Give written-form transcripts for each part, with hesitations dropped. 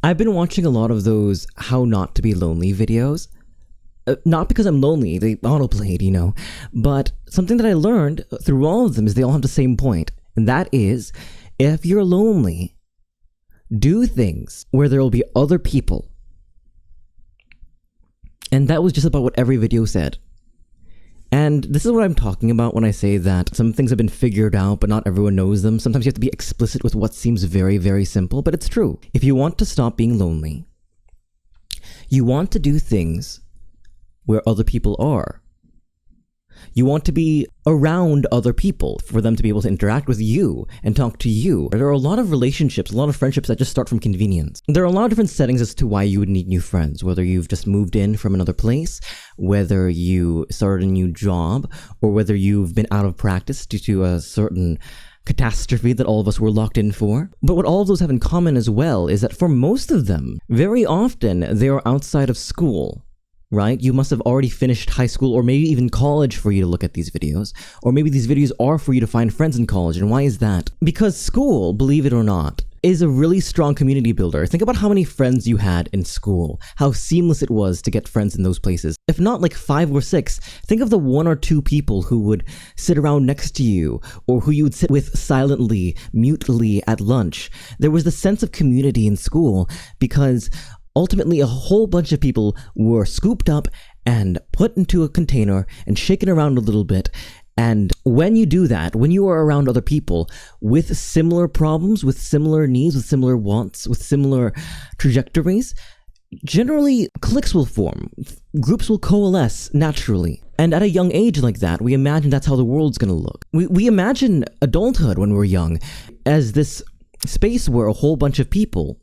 I've been watching a lot of those how not to be lonely videos. Not because I'm lonely, they autoplayed, but something that I learned through all of them is they all have the same point. And that is, if you're lonely, do things where there will be other people. And that was just about what every video said. And this is what I'm talking about when I say that some things have been figured out, but not everyone knows them. Sometimes you have to be explicit with what seems very, very simple, but it's true. If you want to stop being lonely, you want to do things where other people are. You want to be around other people for them to be able to interact with you and talk to you. There are a lot of relationships, a lot of friendships that just start from convenience. There are a lot of different settings as to why you would need new friends, whether you've just moved in from another place, whether you started a new job, or whether you've been out of practice due to a certain catastrophe that all of us were locked in for. But what all of those have in common as well is that for most of them, very often they are outside of school. Right? You must have already finished high school or maybe even college for you to look at these videos. Or maybe these videos are for you to find friends in college. And why is that? Because school, believe it or not, is a really strong community builder. Think about how many friends you had in school, how seamless it was to get friends in those places. If not like 5 or 6, think of the 1 or 2 people who would sit around next to you or who you would sit with silently, mutely at lunch. There was the sense of community in school because ultimately, a whole bunch of people were scooped up and put into a container and shaken around a little bit. And when you do that, when you are around other people with similar problems, with similar needs, with similar wants, with similar trajectories, generally cliques will form. Groups will coalesce naturally. And at a young age like that, we imagine that's how the world's going to look. We imagine adulthood when we're young as this space where a whole bunch of people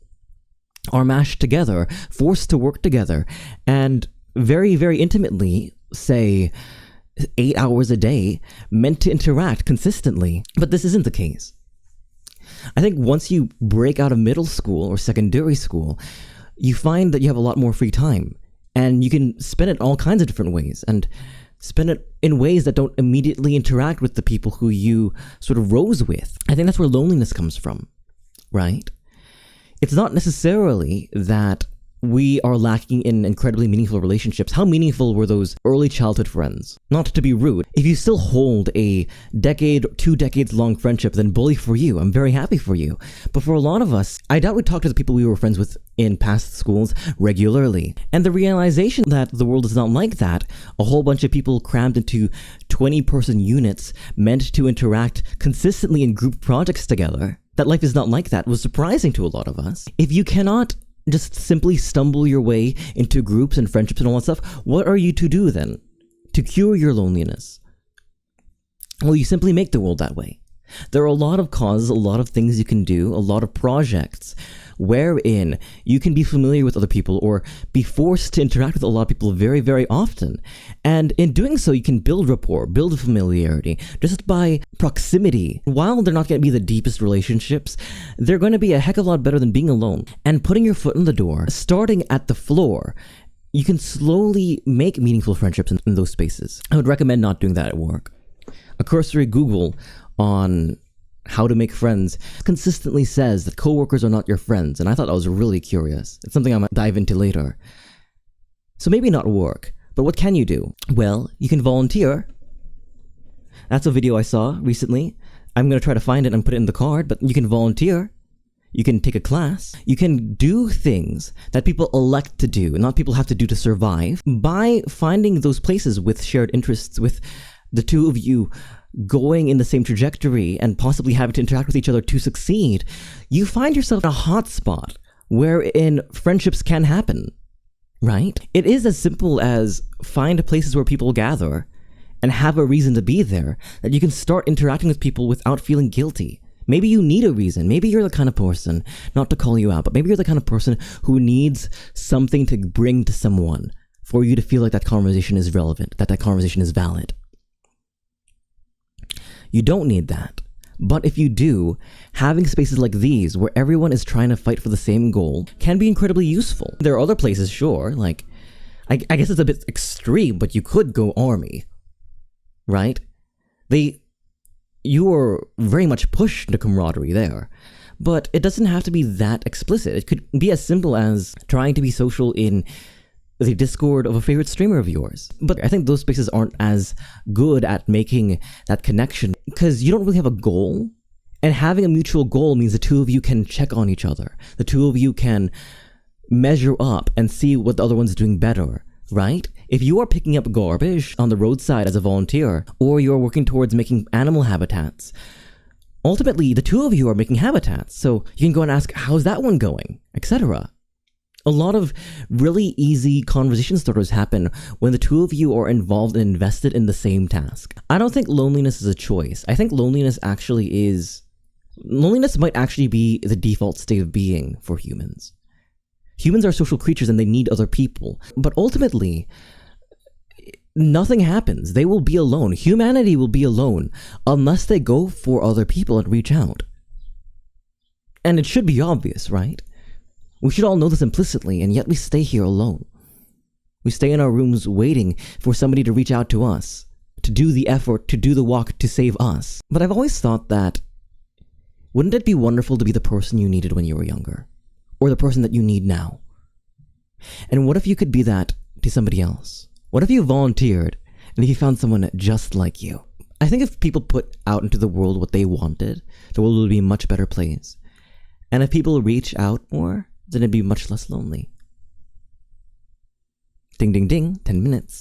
are mashed together, forced to work together, and very, very intimately, say, 8 hours a day, meant to interact consistently. But this isn't the case. I think once you break out of middle school or secondary school, you find that you have a lot more free time, and you can spend it all kinds of different ways, and spend it in ways that don't immediately interact with the people who you sort of rose with. I think that's where loneliness comes from, right? It's not necessarily that we are lacking in incredibly meaningful relationships. How meaningful were those early childhood friends? Not to be rude. If you still hold a decade, 2 decades long friendship, then bully for you. I'm very happy for you. But for a lot of us, I doubt we talk to the people we were friends with in past schools regularly. And the realization that the world is not like that, a whole bunch of people crammed into 20-person units meant to interact consistently in group projects together, that life is not like that, was surprising to a lot of us. If you cannot just simply stumble your way into groups and friendships and all that stuff, what are you to do then to cure your loneliness? Well, you simply make the world that way. There are a lot of causes, a lot of things you can do, a lot of projects wherein you can be familiar with other people or be forced to interact with a lot of people very, very often. And in doing so, you can build rapport, build familiarity just by proximity. While they're not going to be the deepest relationships, they're going to be a heck of a lot better than being alone. And putting your foot in the door, starting at the floor, you can slowly make meaningful friendships in those spaces. I would recommend not doing that at work. A cursory Google on how to make friends consistently says that coworkers are not your friends, and I thought that was really curious. It's something I might dive into later. So maybe not work, but what can you do? Well, you can volunteer. That's a video I saw recently. I'm going to try to find it and put it in the card, but you can volunteer. You can take a class. You can do things that people elect to do, not people have to do to survive, by finding those places with shared interests, with the two of you going in the same trajectory and possibly having to interact with each other to succeed. You find yourself in a hot spot wherein friendships can happen, right? It is as simple as find places where people gather and have a reason to be there, that you can start interacting with people without feeling guilty. Maybe you need a reason. Maybe you're the kind of person, not to call you out, but maybe you're the kind of person who needs something to bring to someone for you to feel like that conversation is relevant, that conversation is valid. You don't need that. But if you do, having spaces like these where everyone is trying to fight for the same goal can be incredibly useful. There are other places, sure, like, I guess it's a bit extreme, but you could go army, right? You are very much pushed into camaraderie there. But it doesn't have to be that explicit. It could be as simple as trying to be social in the Discord of a favorite streamer of yours. But I think those spaces aren't as good at making that connection because you don't really have a goal. And having a mutual goal means the two of you can check on each other. The two of you can measure up and see what the other one's doing better, right? If you are picking up garbage on the roadside as a volunteer, or you're working towards making animal habitats, ultimately the two of you are making habitats. So you can go and ask, how's that one going, etc. A lot of really easy conversation starters happen when the two of you are involved and invested in the same task. I don't think loneliness is a choice. I think loneliness might actually be the default state of being for humans. Humans are social creatures and they need other people. But ultimately, nothing happens. They will be alone. Humanity will be alone unless they go for other people and reach out. And it should be obvious, right? We should all know this implicitly, and yet we stay here alone. We stay in our rooms waiting for somebody to reach out to us, to do the effort, to do the walk, to save us. But I've always thought that, wouldn't it be wonderful to be the person you needed when you were younger? Or the person that you need now? And what if you could be that to somebody else? What if you volunteered, and if you found someone just like you? I think if people put out into the world what they wanted, the world would be a much better place. And if people reach out more, then it'd be much less lonely. Ding, ding, ding, 10 minutes.